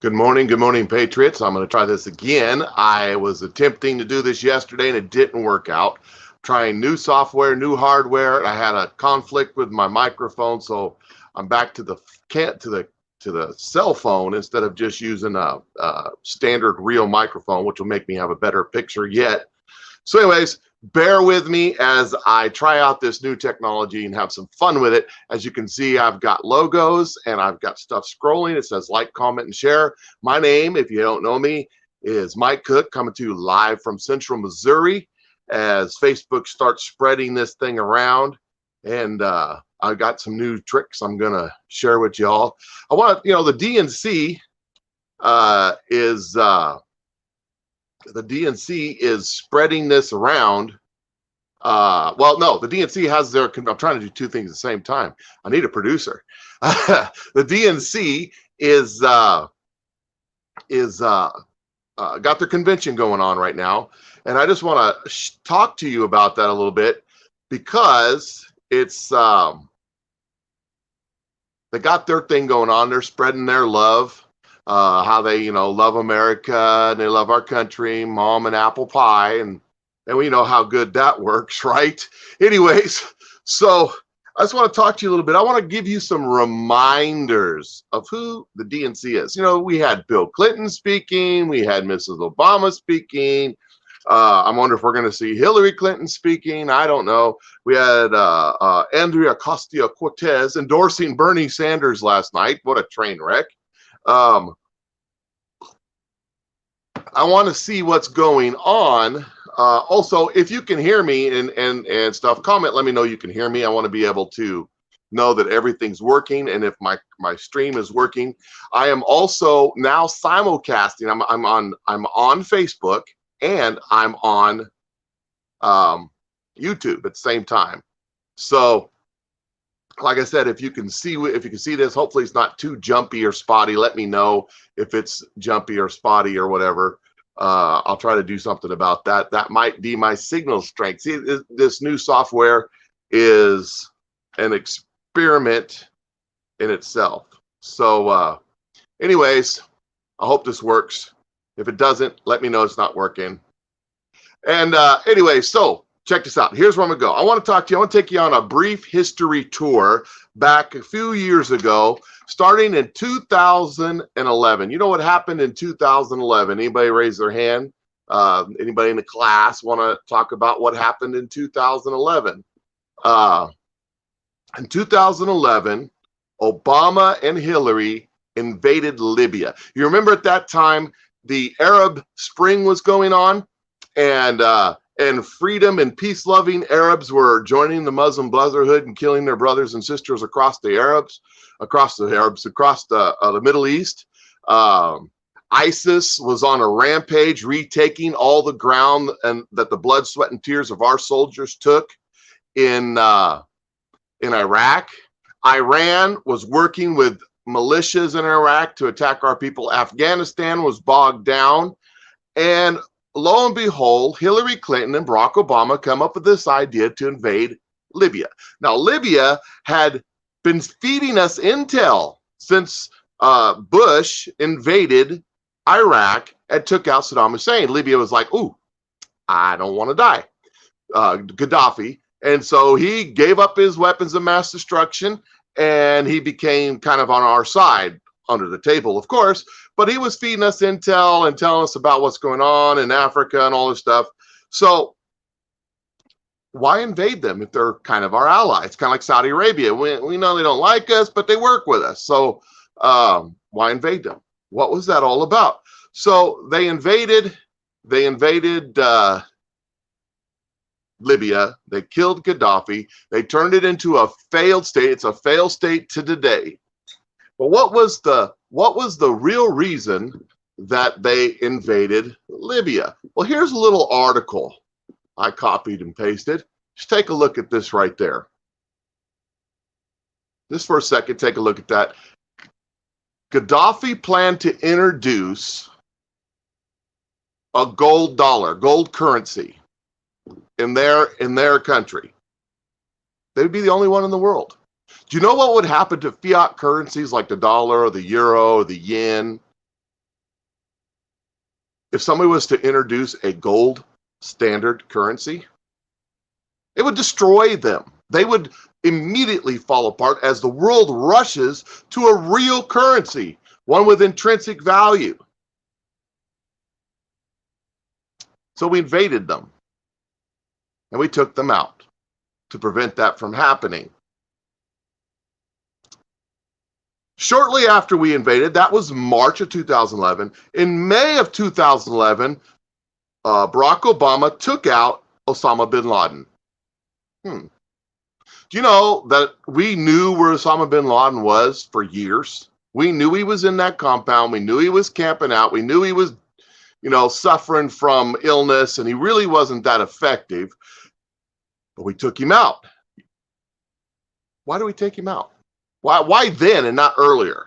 Good morning, Patriots. I'm going to try this again. I was attempting to do this yesterday and it didn't work out. Trying new software, new hardware. I had a conflict with my microphone, so I'm back to the can't to the cell phone instead of just using a standard real microphone, which will make me have a better picture yet. So, anyways, bear with me as I try out this new technology and have some fun with it. As you can see, I've got logos and I've got stuff scrolling. It says like, comment, and share. My name, if you don't know me, is Mike Cook, coming to you live from Central Missouri as Facebook starts spreading this thing around. And I got some new tricks I'm going to share with y'all. I want to, the DNC is the DNC is spreading this around. Well, no, the DNC has their. I'm trying to do two things at the same time. I need a producer. The DNC is got their convention going on right now, and I just want to talk to you about that a little bit because it's they got their thing going on. They're spreading their love. How they, love America and they love our country, mom and apple pie, and we know how good that works, right? Anyways, so I just want to talk to you a little bit. I want to give you some reminders of who the DNC is. We had Bill Clinton speaking, we had Mrs. Obama speaking. I wonder if we're going to see Hillary Clinton speaking. I don't know. We had Andrea Ocasio-Cortez endorsing Bernie Sanders last night. What a train wreck. I want to see what's going on. Also, if you can hear me and stuff, comment, let me know you can hear me. I want to be able to know that everything's working and if my stream is working. I am also now simulcasting. I'm on Facebook and I'm on YouTube at the same time. So like I said, if you can see this, hopefully it's not too jumpy or spotty. Let me know if it's jumpy or spotty or whatever. I'll try to do something about that. That might be my signal strength. See, this new software is an experiment in itself. So anyways, I hope this works. If it doesn't, let me know it's not working. And anyway, so check this out. Here's where I'm going to go. I want to talk to you. I want to take you on a brief history tour back a few years ago, starting in 2011. You know what happened in 2011? Anybody raise their hand? Anybody in the class want to talk about what happened in 2011? In 2011, Obama and Hillary invaded Libya. You remember at that time, the Arab Spring was going on, and freedom and peace-loving Arabs were joining the Muslim Brotherhood and killing their brothers and sisters across the Middle East. ISIS was on a rampage, retaking all the ground and that the blood, sweat, and tears of our soldiers took in Iraq. Iran was working with militias in Iraq to attack our people. Afghanistan was bogged down, and lo and behold, Hillary Clinton and Barack Obama come up with this idea to invade Libya. Now, Libya had been feeding us intel since Bush invaded Iraq and took out Saddam Hussein. Libya was like, ooh, I don't want to die. Gaddafi. And so he gave up his weapons of mass destruction and he became kind of on our side, under the table, of course, but he was feeding us intel and telling us about what's going on in Africa and all this stuff. So why invade them if they're kind of our allies? Kind of like Saudi Arabia. We know they don't like us, but they work with us. So why invade them? What was that all about? So they invaded Libya. They killed Gaddafi. They turned it into a failed state. It's a failed state to today. But what was the real reason that they invaded Libya? Well, here's a little article I copied and pasted. Just take a look at this right there. Just for a second, take a look at that. Gaddafi planned to introduce a gold dollar, gold currency in their country. They would be the only one in the world. Do you know what would happen to fiat currencies like the dollar or the euro or the yen if somebody was to introduce a gold standard currency, it would destroy them. They would immediately fall apart as the world rushes to a real currency, one with intrinsic value. So we invaded them and we took them out to prevent that from happening. Shortly after we invaded, that was March of 2011. In May of 2011, Barack Obama took out Osama bin Laden. Do you know that we knew where Osama bin Laden was for years? We knew he was in that compound. We knew he was camping out. We knew he was, suffering from illness, and he really wasn't that effective. But we took him out. Why do we take him out? Why then and not earlier?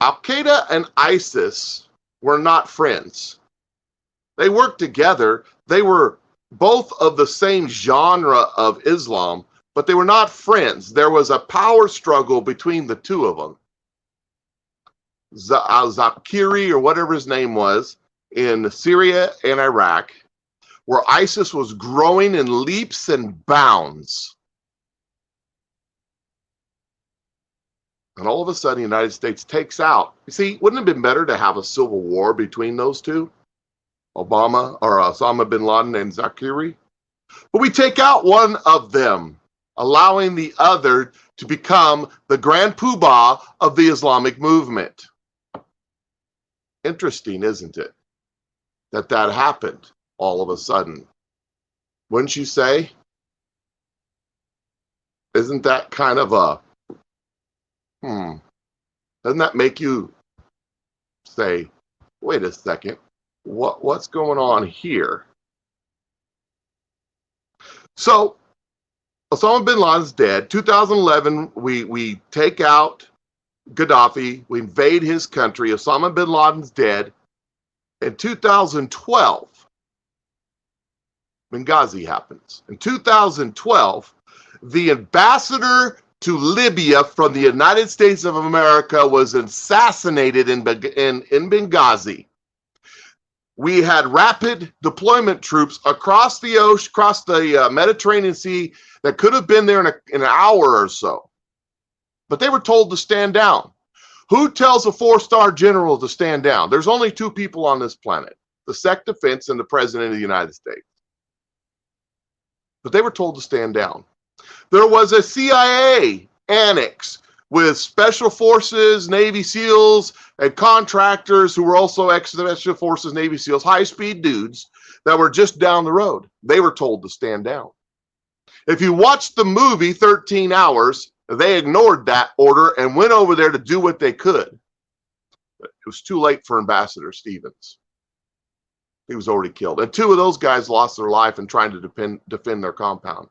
Al-Qaeda and ISIS were not friends. They worked together. They were both of the same genre of Islam, but they were not friends. There was a power struggle between the two of them. Zakiri, or whatever his name was, in Syria and Iraq, where ISIS was growing in leaps and bounds. And all of a sudden, the United States takes out. You see, wouldn't it have been better to have a civil war between those two? Osama bin Laden and Zakiri? But we take out one of them, allowing the other to become the grand poobah of the Islamic movement. Interesting, isn't it? That happened all of a sudden. Wouldn't you say? Isn't that kind of a, doesn't that make you say, wait a second, what's going on here? So, Osama bin Laden's dead. 2011, we take out Gaddafi. We invade his country. Osama bin Laden's dead. In 2012, Benghazi happens. In 2012, the ambassador to Libya from the United States of America was assassinated in Benghazi. We had rapid deployment troops across the ocean, across the Mediterranean Sea, that could have been there in an hour or so. But they were told to stand down. Who tells a 4-star general to stand down? There's only two people on this planet, the Sec Defense and the President of the United States. But they were told to stand down. There was a CIA annex with Special Forces, Navy SEALs, and contractors who were also ex-Special Forces, Navy SEALs, high-speed dudes that were just down the road. They were told to stand down. If you watch the movie 13 Hours, they ignored that order and went over there to do what they could. But it was too late for Ambassador Stevens. He was already killed. And two of those guys lost their life in trying to defend their compound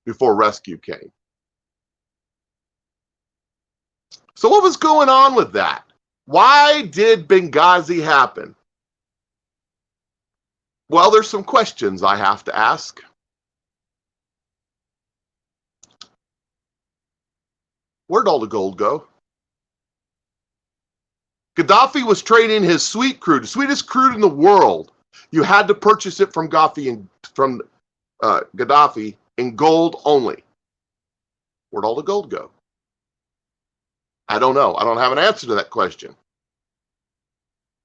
before rescue came. So what was going on with that? Why did Benghazi happen? Well, there's some questions I have to ask. Where'd all the gold go? Gaddafi was trading his sweet crude, the sweetest crude in the world. You had to purchase it from Gaddafi in gold only. Where'd all the gold go? I don't know. I don't have an answer to that question.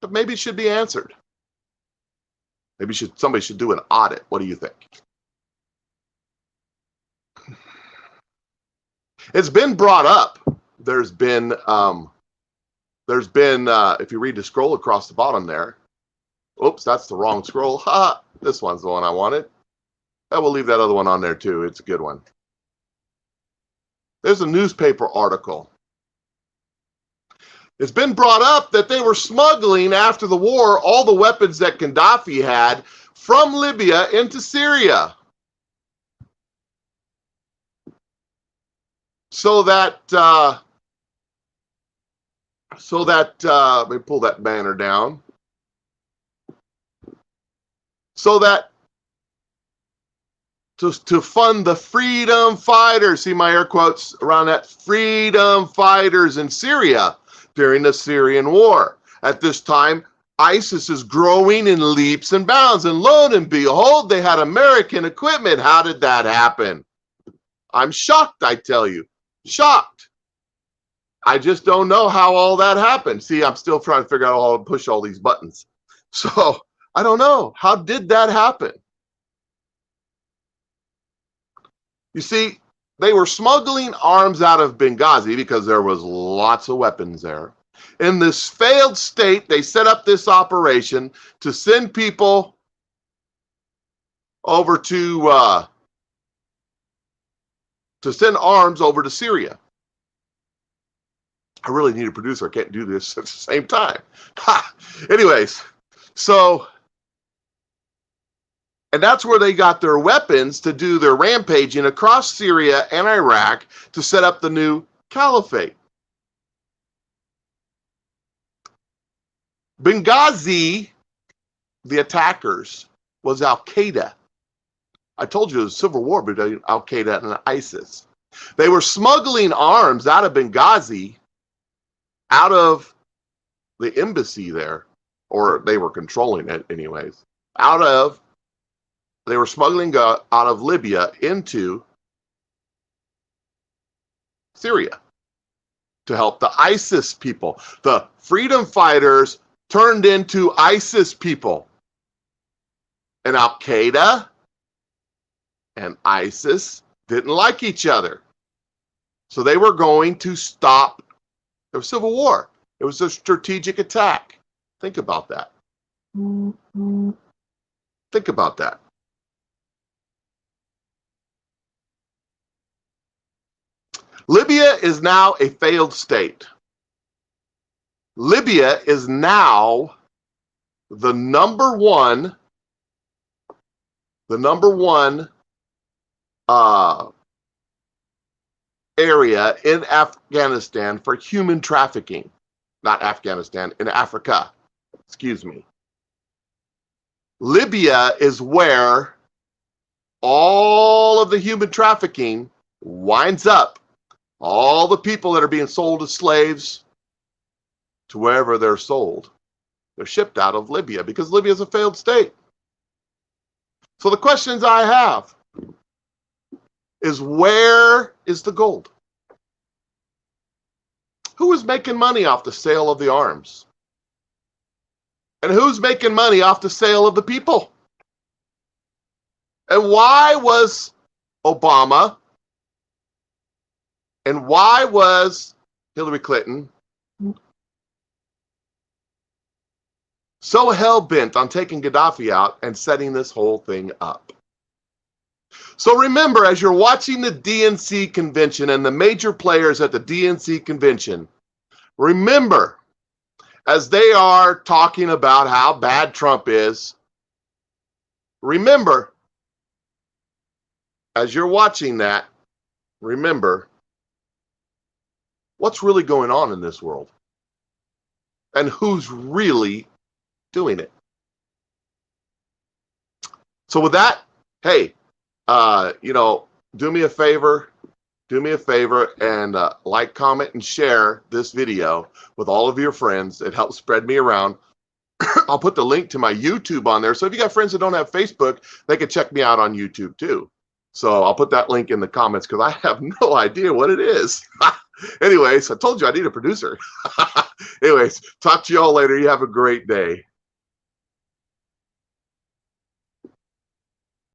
But maybe it should be answered. Maybe somebody should do an audit. What do you think? It's been brought up. There's been if you read the scroll across the bottom there. Oops, that's the wrong scroll. Ha! This one's the one I wanted. I will leave that other one on there too. It's a good one. There's a newspaper article. It's been brought up that they were smuggling after the war all the weapons that Gaddafi had from Libya into Syria. So that let me pull that banner down. So that to fund the freedom fighters, see my air quotes around that, freedom fighters in Syria. during the Syrian war. At this time, ISIS is growing in leaps and bounds, and lo and behold, they had American equipment. How did that happen? I'm shocked, I tell you. Shocked. I just don't know how all that happened. See, I'm still trying to figure out how to push all these buttons. So, I don't know. How did that happen? You see, they were smuggling arms out of Benghazi because there was lots of weapons there. In this failed state, they set up this operation to send people over to send arms over to Syria. I really need a producer. I can't do this at the same time. Anyways, so, and that's where they got their weapons to do their rampaging across Syria and Iraq to set up the new caliphate. Benghazi, the attackers, was Al-Qaeda. I told you it was a civil war between Al-Qaeda and ISIS. They were smuggling arms out of Benghazi, out of the embassy there, or they were controlling it anyways. They were smuggling out of Libya into Syria to help the ISIS people. The freedom fighters turned into ISIS people. And Al-Qaeda and ISIS didn't like each other. So they were going to stop the civil war. It was a strategic attack. Think about that. Think about that. Libya is now a failed state. Libya is now the number one area in Afghanistan for human trafficking. Not Afghanistan, in Africa. Excuse me. Libya is where all of the human trafficking winds up. All the people that are being sold as slaves to wherever they're sold, they're shipped out of Libya because Libya is a failed state. So the questions I have is, where is the gold? Who is making money off the sale of the arms? And who's making money off the sale of the people? And why was Obama and why was Hillary Clinton so hell-bent on taking Gaddafi out and setting this whole thing up? So remember, as you're watching the DNC convention and the major players at the DNC convention, remember, as they are talking about how bad Trump is, remember, as you're watching that, remember what's really going on in this world and who's really doing it. So with that, hey, do me a favor and like, comment, and share this video with all of your friends. It helps spread me around. I'll put the link to my YouTube on there. So if you got friends that don't have Facebook, they can check me out on YouTube too. So I'll put that link in the comments because I have no idea what it is. Anyways, I told you I need a producer. Anyways, talk to you all later. You have a great day.